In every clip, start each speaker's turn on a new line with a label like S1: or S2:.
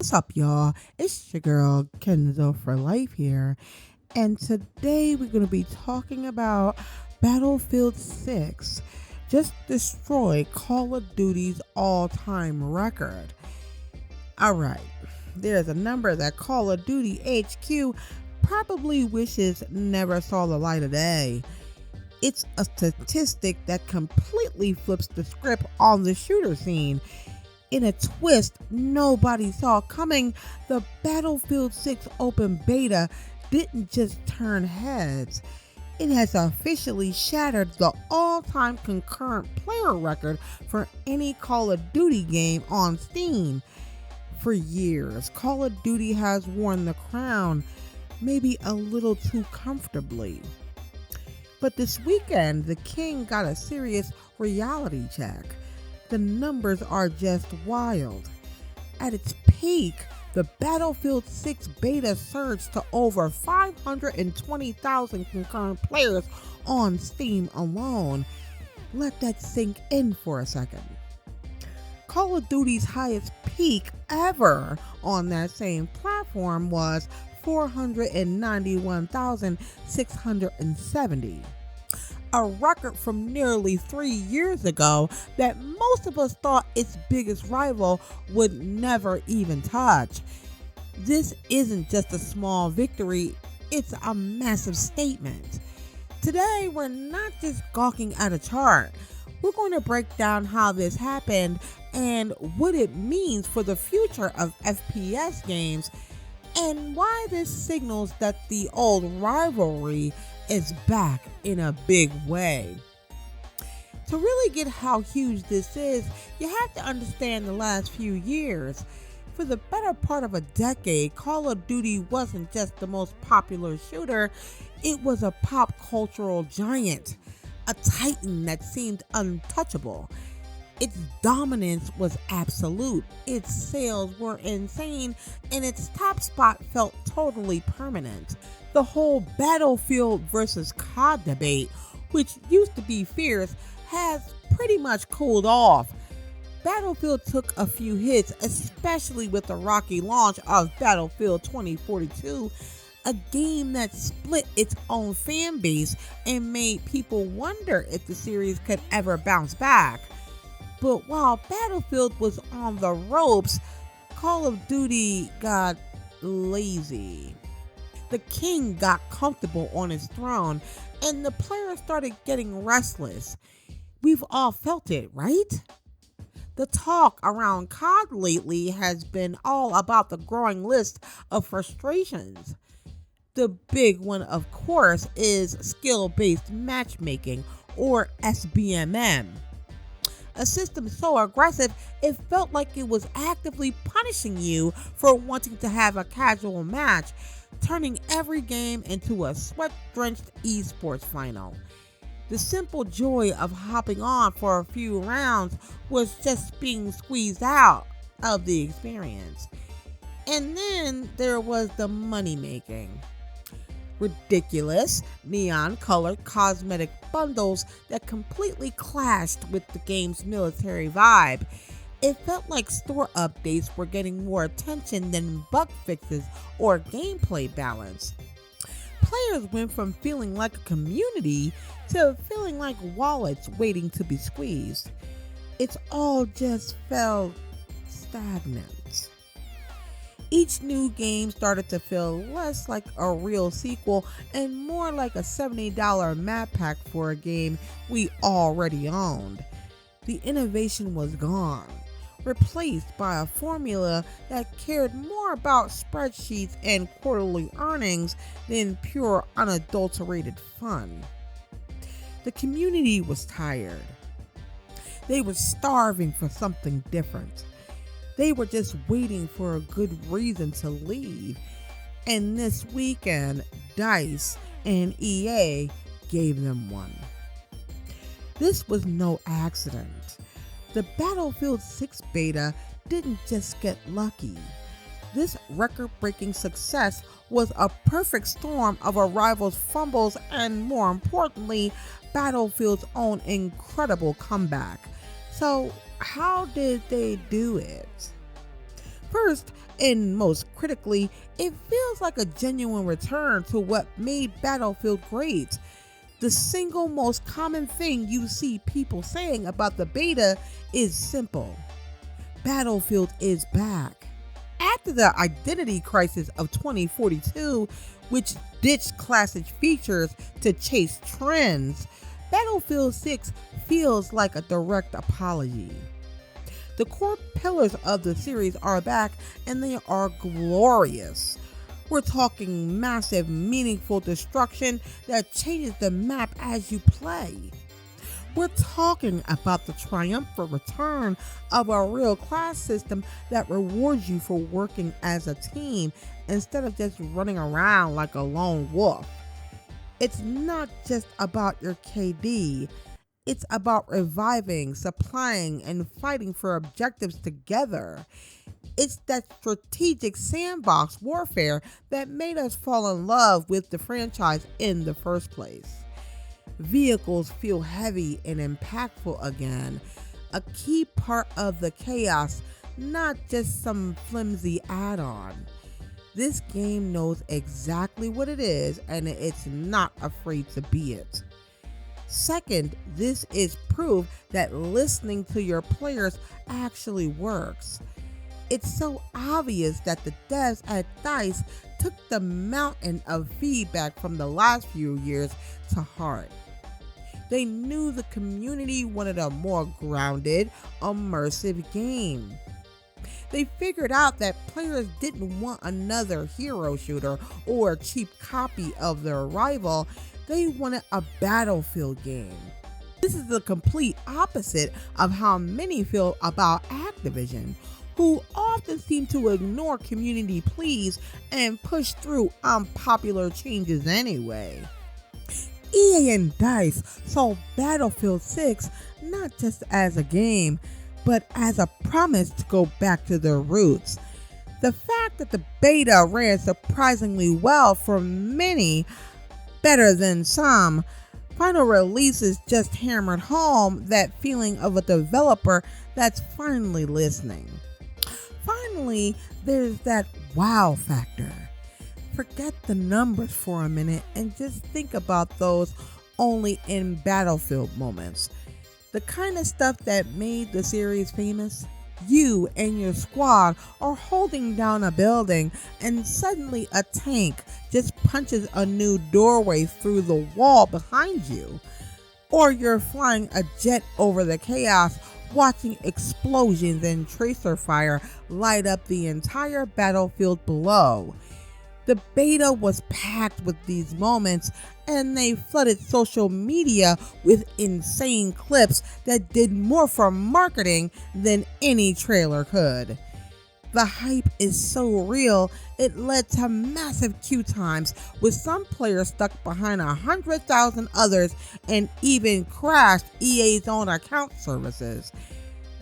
S1: What's up, y'all? It's your girl Kenzo for Life here, and today we're going to be talking about Battlefield 6 just destroyed Call of Duty's all-time record. Alright, there's a number that Call of Duty HQ probably wishes never saw the light of day. It's a statistic that completely flips the script on the shooter scene. In a twist nobody saw coming, the Battlefield 6 open beta didn't just turn heads. It has officially shattered the all-time concurrent player record for any Call of Duty game on Steam. For years, Call of Duty has worn the crown, maybe a little too comfortably. But this weekend, the king got a serious reality check. The numbers are just wild. At its peak, the Battlefield 6 beta surged to over 520,000 concurrent players on Steam alone. Let that sink in for a second. Call of Duty's highest peak ever on that same platform was 491,670. A record from nearly 3 years ago that most of us thought its biggest rival would never even touch. This isn't just a small victory, it's a massive statement. Today, we're not just gawking at a chart. We're going to break down how this happened and what it means for the future of FPS games, and why this signals that the old rivalry is back in a big way. To really get how huge this is, you have to understand the last few years. For the better part of a decade, Call of Duty wasn't just the most popular shooter, it was a pop cultural giant, a titan that seemed untouchable. Its dominance was absolute, its sales were insane, and its top spot felt totally permanent. The whole Battlefield versus COD debate, which used to be fierce, has pretty much cooled off. Battlefield took a few hits, especially with the rocky launch of Battlefield 2042, a game that split its own fan base and made people wonder if the series could ever bounce back. But while Battlefield was on the ropes, Call of Duty got lazy. The king got comfortable on his throne, and the players started getting restless. We've all felt it, right? The talk around COD lately has been all about the growing list of frustrations. The big one, of course, is skill-based matchmaking, or SBMM. A system so aggressive it felt like it was actively punishing you for wanting to have a casual match, turning every game into a sweat-drenched esports final. The simple joy of hopping on for a few rounds was just being squeezed out of the experience. And then there was the money making. Ridiculous, neon-colored cosmetic bundles that completely clashed with the game's military vibe. It felt like store updates were getting more attention than bug fixes or gameplay balance. Players went from feeling like a community to feeling like wallets waiting to be squeezed. It all just felt stagnant. Each new game started to feel less like a real sequel and more like a $70 map pack for a game we already owned. The innovation was gone, replaced by a formula that cared more about spreadsheets and quarterly earnings than pure unadulterated fun. The community was tired. They were starving for something different. They were just waiting for a good reason to leave. And this weekend, DICE and EA gave them one. This was no accident. The Battlefield 6 beta didn't just get lucky. This record-breaking success was a perfect storm of a rival's fumbles and, more importantly, Battlefield's own incredible comeback. So, how did they do it? First, and most critically, it feels like a genuine return to what made Battlefield great. The single most common thing you see people saying about the beta is simple: Battlefield is back. After the identity crisis of 2042, which ditched classic features to chase trends, Battlefield 6 feels like a direct apology. The core pillars of the series are back, and they are glorious. We're talking massive, meaningful destruction that changes the map as you play. We're talking about the triumphant return of a real class system that rewards you for working as a team instead of just running around like a lone wolf. It's not just about your KD. It's about reviving, supplying, and fighting for objectives together. It's that strategic sandbox warfare that made us fall in love with the franchise in the first place. Vehicles feel heavy and impactful again, a key part of the chaos, not just some flimsy add-on. This game knows exactly what it is, and it's not afraid to be it. Second, this is proof that listening to your players actually works. It's so obvious that the devs at DICE took the mountain of feedback from the last few years to heart. They knew the community wanted a more grounded, immersive game. They figured out that players didn't want another hero shooter or a cheap copy of their rival. They wanted a Battlefield game. This is the complete opposite of how many feel about Activision, who often seem to ignore community pleas and push through unpopular changes anyway. EA and DICE saw Battlefield 6 not just as a game, but as a promise to go back to their roots. The fact that the beta ran surprisingly well for many, better than some, final releases just hammered home that feeling of a developer that's finally listening. Finally, there's that wow factor. Forget the numbers for a minute and just think about those only in Battlefield moments. The kind of stuff that made the series famous. You and your squad are holding down a building and suddenly a tank just punches a new doorway through the wall behind you. Or you're flying a jet over the chaos, watching explosions and tracer fire light up the entire battlefield below. The beta was packed with these moments, and they flooded social media with insane clips that did more for marketing than any trailer could. The hype is so real, it led to massive queue times, with some players stuck behind 100,000 others and even crashed EA's own account services.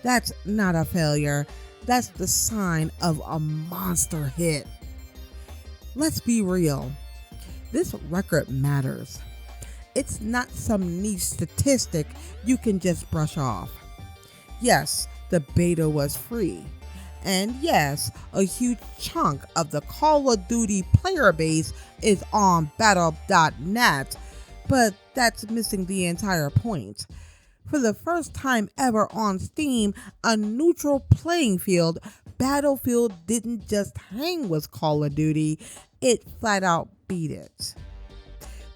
S1: That's not a failure, that's the sign of a monster hit. Let's be real, this record matters. It's not some niche statistic you can just brush off. Yes, the beta was free. And yes, a huge chunk of the Call of Duty player base is on Battle.net, but that's missing the entire point. For the first time ever on Steam, a neutral playing field, Battlefield didn't just hang with Call of Duty, it flat out beat it.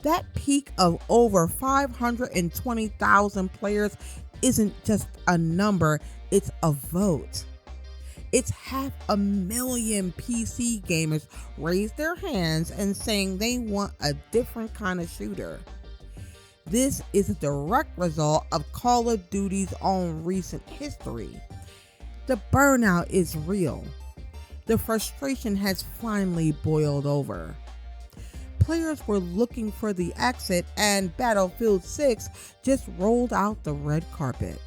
S1: That peak of over 520,000 players isn't just a number, it's a vote. It's 500,000 PC gamers raised their hands and saying they want a different kind of shooter. This is a direct result of Call of Duty's own recent history. The burnout is real. The frustration has finally boiled over. Players were looking for the exit, and Battlefield 6 just rolled out the red carpet.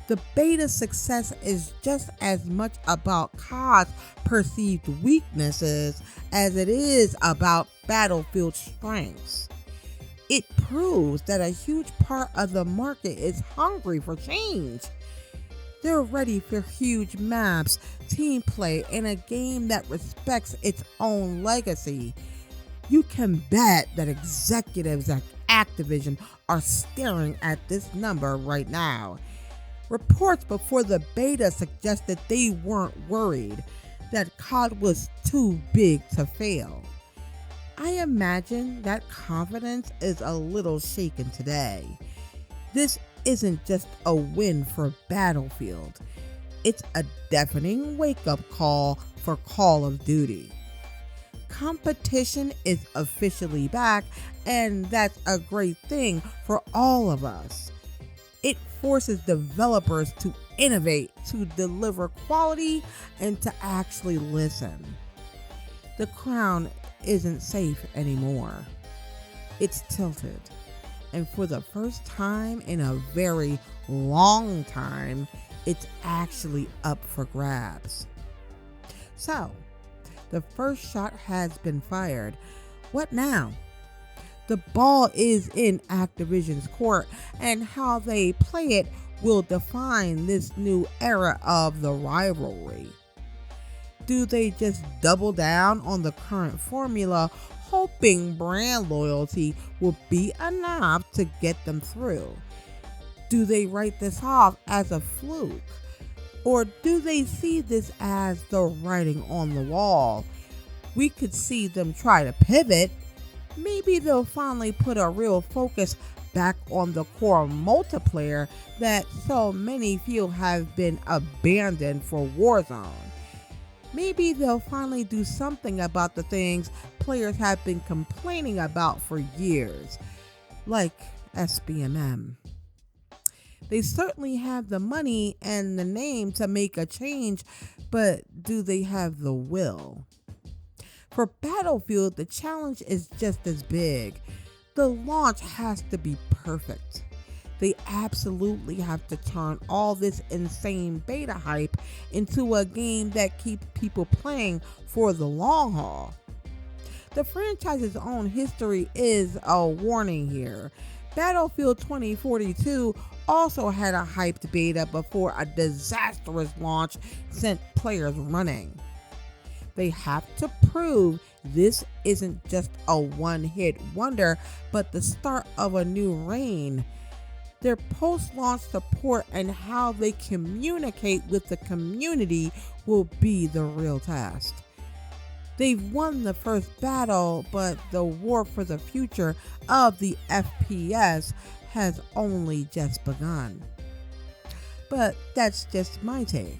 S1: The beta success is just as much about COD's perceived weaknesses as it is about Battlefield's strengths. It proves that a huge part of the market is hungry for change. They're ready for huge maps, team play, and a game that respects its own legacy. You can bet that executives at Activision are staring at this number right now. Reports before the beta suggested they weren't worried, that COD was too big to fail. I imagine that confidence is a little shaken today. This isn't just a win for Battlefield. It's a deafening wake-up call for Call of Duty. Competition is officially back, and that's a great thing for all of us. It forces developers to innovate, to deliver quality, and to actually listen. The crown isn't safe anymore. It's tilted. And for the first time in a very long time, it's actually up for grabs. So, the first shot has been fired. What now? The ball is in Activision's court, and how they play it will define this new era of the rivalry. Do they just double down on the current formula, hoping brand loyalty will be enough to get them through? Do they write this off as a fluke? Or do they see this as the writing on the wall? We could see them try to pivot. Maybe they'll finally put a real focus back on the core multiplayer that so many feel have been abandoned for Warzone. Maybe they'll finally do something about the things players have been complaining about for years, like SBMM. They certainly have the money and the name to make a change, but do they have the will? For Battlefield, the challenge is just as big. The launch has to be perfect. They absolutely have to turn all this insane beta hype into a game that keeps people playing for the long haul. The franchise's own history is a warning here. Battlefield 2042 also had a hyped beta before a disastrous launch sent players running. They have to prove this isn't just a one-hit wonder, but the start of a new reign. Their post-launch support and how they communicate with the community will be the real test. They've won the first battle, but the war for the future of the FPS has only just begun. But that's just my take.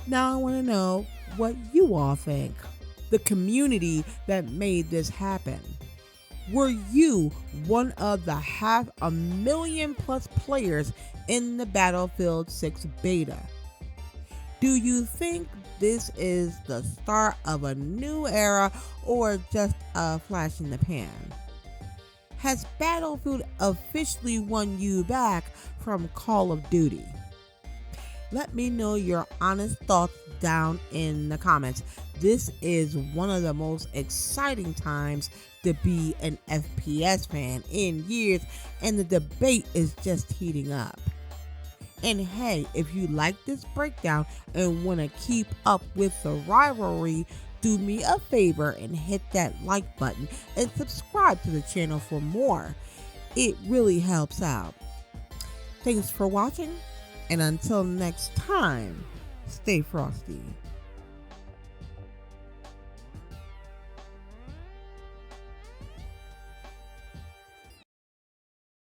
S1: Now I want to know what you all think. The community that made this happen. Were you one of the 500,000+ players in the Battlefield 6 beta? Do you think this is the start of a new era or just a flash in the pan? Has Battlefield officially won you back from Call of Duty? Let me know your honest thoughts down in the comments. This is one of the most exciting times to be an FPS fan in years, and the debate is just heating up. And hey, if you like this breakdown and want to keep up with the rivalry, do me a favor and hit that like button and subscribe to the channel for more. It really helps out. Thanks for watching, and until next time, stay frosty.